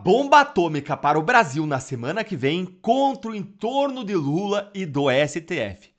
bomba atômica para o Brasil na semana que vem contra o entorno de Lula e do STF.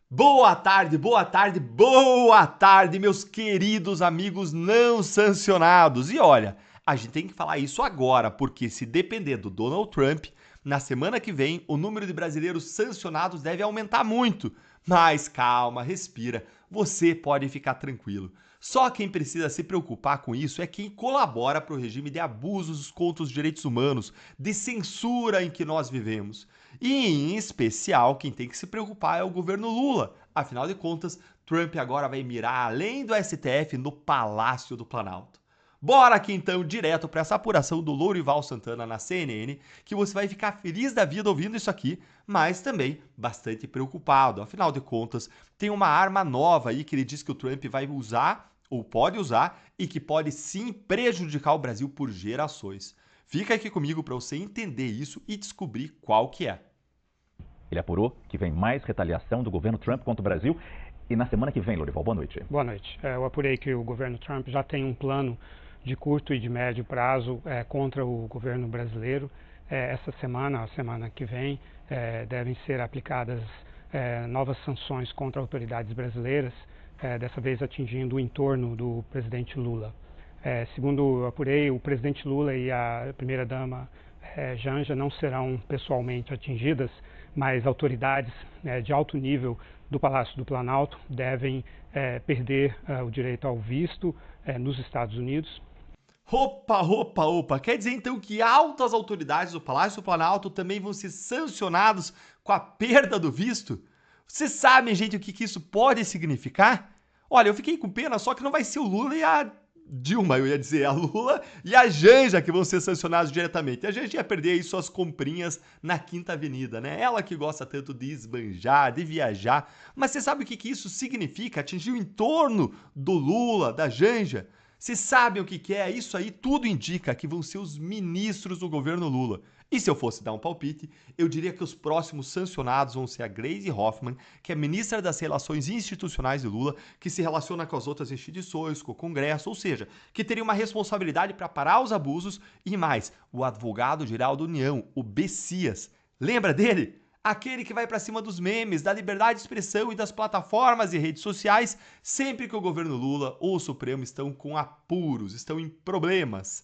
Boa tarde, boa tarde, boa tarde, meus queridos amigos não sancionados. E olha, a gente tem que falar isso agora, porque se depender do Donald Trump, na semana que vem o número de brasileiros sancionados deve aumentar muito. Mas calma, respira, você pode ficar tranquilo. Só quem precisa se preocupar com isso é quem colabora para o regime de abusos contra os direitos humanos, de censura em que nós vivemos. E, em especial, quem tem que se preocupar é o governo Lula. Afinal de contas, Trump agora vai mirar além do STF no Palácio do Planalto. Bora aqui então direto para essa apuração do Lourival Santana na CNN, que você vai ficar feliz da vida ouvindo isso aqui, mas também bastante preocupado. Afinal de contas, tem uma arma nova aí que ele diz que o Trump vai usar, ou pode usar, e que pode sim prejudicar o Brasil por gerações. Fica aqui comigo para você entender isso e descobrir qual que é. Ele apurou que vem mais retaliação do governo Trump contra o Brasil. E na semana que vem, Lourival, boa noite. Boa noite. Eu apurei que o governo Trump já tem um plano de curto e de médio prazo contra o governo brasileiro. Essa semana, a semana que vem, devem ser aplicadas novas sanções contra autoridades brasileiras, dessa vez atingindo o entorno do presidente Lula. Segundo eu apurei, o presidente Lula e a primeira-dama Janja não serão pessoalmente atingidas, mas autoridades de alto nível do Palácio do Planalto devem perder o direito ao visto nos Estados Unidos. Opa! Quer dizer então que altas autoridades do Palácio do Planalto também vão ser sancionados com a perda do visto? Vocês sabem, gente, o que isso pode significar? Olha, eu fiquei com pena, só que não vai ser o Lula e a Dilma, eu ia dizer, a Lula e a Janja que vão ser sancionados diretamente. A Janja ia perder aí suas comprinhas na Quinta Avenida, né? Ela que gosta tanto de esbanjar, de viajar. Mas você sabe o que isso significa? Atingir o entorno do Lula, da Janja? Vocês sabem o que é? Isso aí tudo indica que vão ser os ministros do governo Lula. E se eu fosse dar um palpite, eu diria que os próximos sancionados vão ser a Gleisi Hoffmann, que é ministra das Relações Institucionais de Lula, que se relaciona com as outras instituições, com o Congresso, ou seja, que teria uma responsabilidade para parar os abusos, e mais, o advogado-geral da União, o Bessias. Lembra dele? Aquele que vai para cima dos memes, da liberdade de expressão e das plataformas e redes sociais, sempre que o governo Lula ou o Supremo estão com apuros, estão em problemas.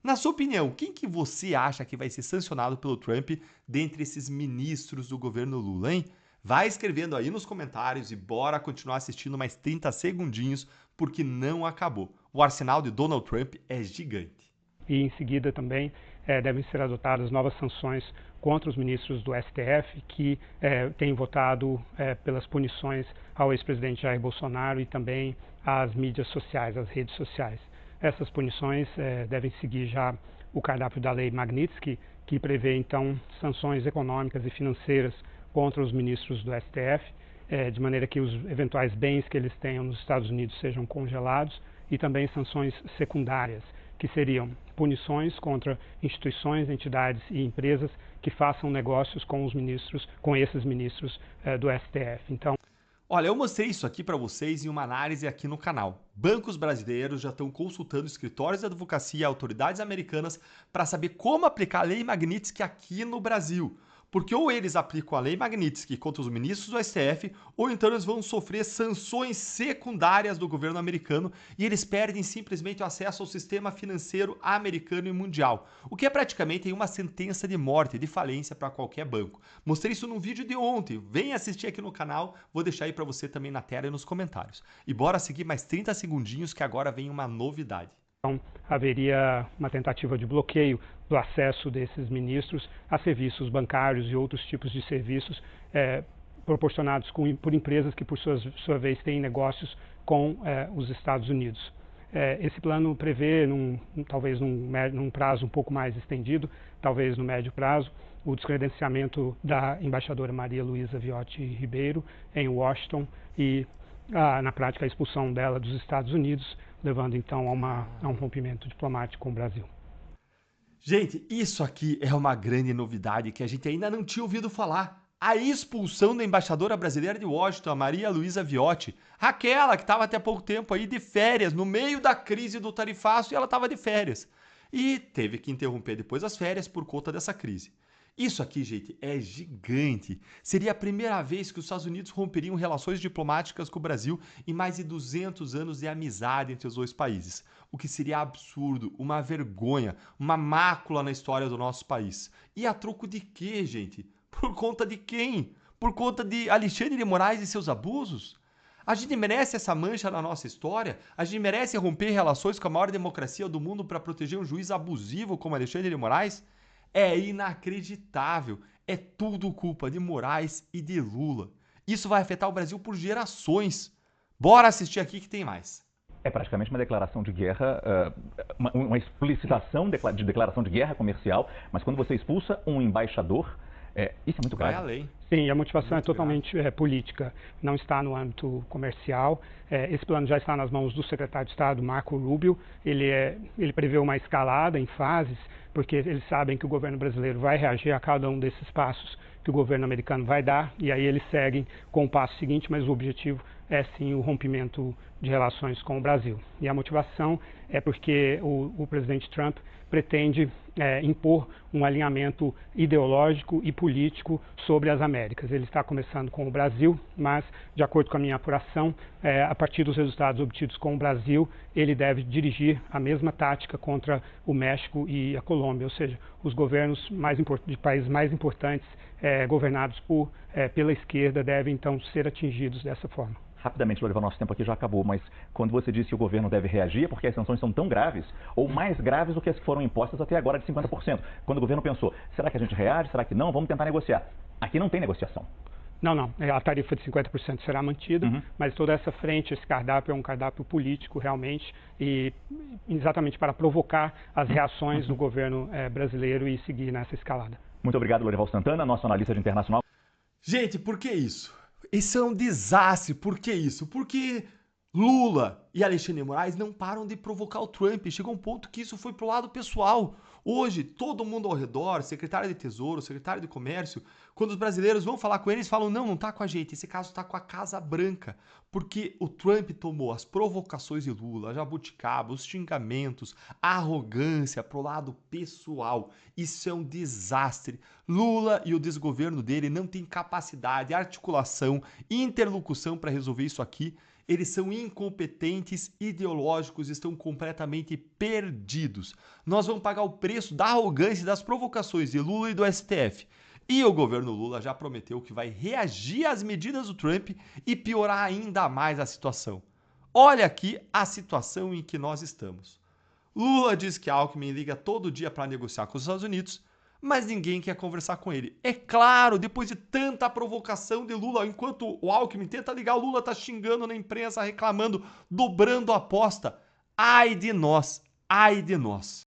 Na sua opinião, quem que você acha que vai ser sancionado pelo Trump dentre esses ministros do governo Lula, hein? Vai escrevendo aí nos comentários e bora continuar assistindo mais 30 segundinhos, porque não acabou. O arsenal de Donald Trump é gigante. E em seguida também devem ser adotadas novas sanções contra os ministros do STF que têm votado pelas punições ao ex-presidente Jair Bolsonaro e também às mídias sociais, às redes sociais. Essas punições devem seguir já o cardápio da Lei Magnitsky, que prevê então sanções econômicas e financeiras contra os ministros do STF, de maneira que os eventuais bens que eles tenham nos Estados Unidos sejam congelados, e também sanções secundárias, que seriam punições contra instituições, entidades e empresas que façam negócios com os ministros, com esses ministros do STF. Então, olha, eu mostrei isso aqui para vocês em uma análise aqui no canal. Bancos brasileiros já estão consultando escritórios de advocacia e autoridades americanas para saber como aplicar a Lei Magnitsky aqui no Brasil. Porque ou eles aplicam a Lei Magnitsky contra os ministros do STF, ou então eles vão sofrer sanções secundárias do governo americano e eles perdem simplesmente o acesso ao sistema financeiro americano e mundial, o que é praticamente uma sentença de morte, de falência para qualquer banco. Mostrei isso num vídeo de ontem, vem assistir aqui no canal, vou deixar aí para você também na tela e nos comentários. E bora seguir mais 30 segundinhos que agora vem uma novidade. Então, haveria uma tentativa de bloqueio do acesso desses ministros a serviços bancários e outros tipos de serviços proporcionados por empresas que, por sua vez, têm negócios com os Estados Unidos. Esse plano prevê, talvez num prazo um pouco mais estendido, talvez no médio prazo, o descredenciamento da embaixadora Maria Luísa Viotti Ribeiro em Washington e, na prática, a expulsão dela dos Estados Unidos, levando então a um rompimento diplomático com o Brasil. Gente, isso aqui é uma grande novidade que a gente ainda não tinha ouvido falar. A expulsão da embaixadora brasileira de Washington, a Maria Luísa Viotti, aquela que estava até pouco tempo aí de férias, no meio da crise do tarifaço, e ela estava de férias. e teve que interromper depois as férias por conta dessa crise. Isso aqui, gente, é gigante. Seria a primeira vez que os Estados Unidos romperiam relações diplomáticas com o Brasil em mais de 200 anos de amizade entre os dois países. O que seria absurdo, uma vergonha, uma mácula na história do nosso país. E a troco de quê, gente? Por conta de quem? Por conta de Alexandre de Moraes e seus abusos? A gente merece essa mancha na nossa história? A gente merece romper relações com a maior democracia do mundo para proteger um juiz abusivo como Alexandre de Moraes? É inacreditável. É tudo culpa de Moraes e de Lula. Isso vai afetar o Brasil por gerações. Bora assistir aqui que tem mais. É praticamente uma declaração de guerra, uma explicitação de declaração de guerra comercial, mas quando você expulsa um embaixador, isso é muito grave. Vai além. Sim, a motivação Muito é totalmente política, não está no âmbito comercial. Esse plano já está nas mãos do secretário de Estado, Marco Rubio. Ele prevê uma escalada em fases, porque eles sabem que o governo brasileiro vai reagir a cada um desses passos que o governo americano vai dar, e aí eles seguem com o passo seguinte, mas o objetivo é sim o rompimento de relações com o Brasil. E a motivação é porque o presidente Trump pretende impor um alinhamento ideológico e político sobre as Américas. Ele está começando com o Brasil, mas, de acordo com a minha apuração, a partir dos resultados obtidos com o Brasil, ele deve dirigir a mesma tática contra o México e a Colômbia, ou seja, os governos de países mais importantes governados pela esquerda devem então ser atingidos dessa forma. Rapidamente, Lorival, nosso tempo aqui já acabou, mas quando você disse que o governo deve reagir, é porque as sanções são tão graves, ou mais graves do que as que foram impostas até agora de 50%. Quando o governo pensou, será que a gente reage, será que não? Vamos tentar negociar. Aqui não tem negociação. Não. A tarifa de 50% será mantida, mas toda essa frente, esse cardápio é um cardápio político realmente, e exatamente para provocar as reações do governo brasileiro e seguir nessa escalada. Muito obrigado, Lorival Santana, nosso analista de internacional. Gente, por que isso? Isso é um desastre. Por que isso? Porque Lula e Alexandre de Moraes não param de provocar o Trump. Chegou um ponto que isso foi pro lado pessoal. Hoje, todo mundo ao redor, secretário de Tesouro, secretário de Comércio, quando os brasileiros vão falar com eles, falam, não tá com a gente, esse caso tá com a Casa Branca. Porque o Trump tomou as provocações de Lula, a jabuticaba, os xingamentos, a arrogância pro lado pessoal. Isso é um desastre. Lula e o desgoverno dele não têm capacidade, articulação, interlocução para resolver isso aqui. Eles são incompetentes, ideológicos, estão completamente perdidos. Nós vamos pagar o preço da arrogância e das provocações de Lula e do STF. E o governo Lula já prometeu que vai reagir às medidas do Trump e piorar ainda mais a situação. Olha aqui a situação em que nós estamos. Lula diz que Alckmin liga todo dia para negociar com os Estados Unidos, mas ninguém quer conversar com ele. É claro, depois de tanta provocação de Lula, enquanto o Alckmin tenta ligar, o Lula tá xingando na imprensa, reclamando, dobrando a aposta. Ai de nós, ai de nós.